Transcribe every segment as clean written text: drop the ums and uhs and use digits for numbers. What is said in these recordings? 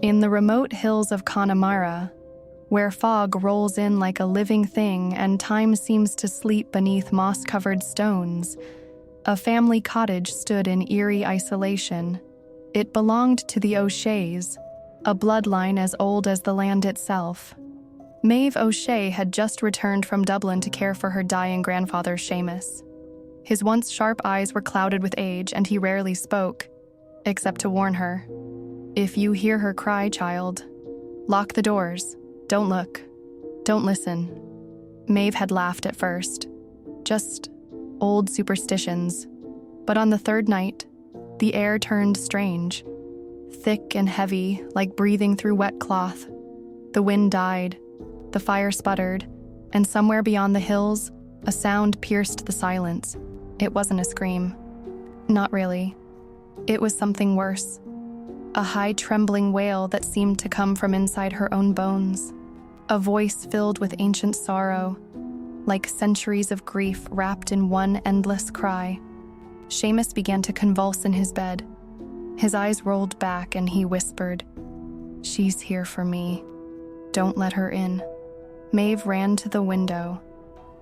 In the remote hills of Connemara, where fog rolls in like a living thing and time seems to sleep beneath moss-covered stones, a family cottage stood in eerie isolation. It belonged to the O'Sheas, a bloodline as old as the land itself. Maeve O'Shea had just returned from Dublin to care for her dying grandfather, Seamus. His once sharp eyes were clouded with age, and he rarely spoke, except to warn her. "If you hear her cry, child, lock the doors. Don't look. Don't listen." Maeve had laughed at first. Just old superstitions. But on the third night, the air turned strange. Thick and heavy, like breathing through wet cloth. The wind died, the fire sputtered, and somewhere beyond the hills, a sound pierced the silence. It wasn't a scream. Not really. It was something worse. A high trembling wail that seemed to come from inside her own bones. A voice filled with ancient sorrow, like centuries of grief wrapped in one endless cry. Seamus began to convulse in his bed. His eyes rolled back and he whispered, "She's here for me. Don't let her in." Maeve ran to the window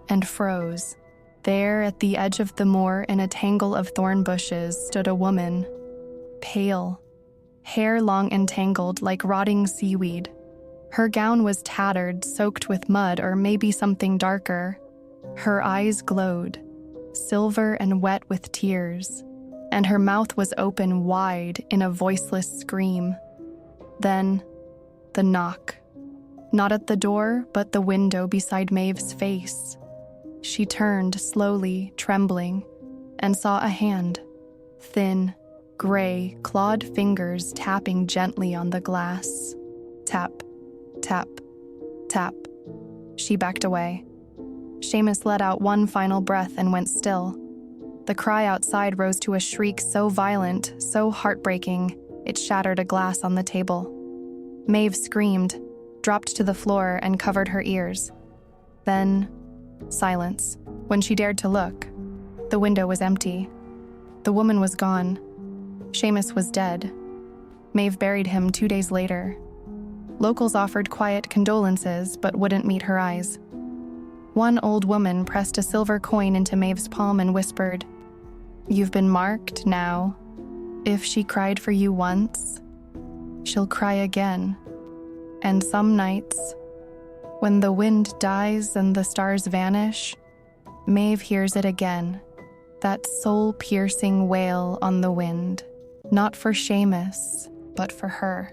and froze. There, at the edge of the moor in a tangle of thorn bushes, stood a woman, pale, hair long and tangled like rotting seaweed. Her gown was tattered, soaked with mud or maybe something darker. Her eyes glowed, silver and wet with tears, and her mouth was open wide in a voiceless scream. Then, the knock. Not at the door, but the window beside Maeve's face. She turned slowly, trembling, and saw a hand, thin, gray, clawed fingers tapping gently on the glass. Tap, tap, tap. She backed away. Seamus let out one final breath and went still. The cry outside rose to a shriek so violent, so heartbreaking, it shattered a glass on the table. Maeve screamed, dropped to the floor, and covered her ears. Then, silence. When she dared to look, the window was empty. The woman was gone. Seamus was dead. Maeve buried him 2 days later. Locals offered quiet condolences, but wouldn't meet her eyes. One old woman pressed a silver coin into Maeve's palm and whispered, "You've been marked now. If she cried for you once, she'll cry again." And some nights, when the wind dies and the stars vanish, Maeve hears it again, that soul-piercing wail on the wind, not for Seamus, but for her.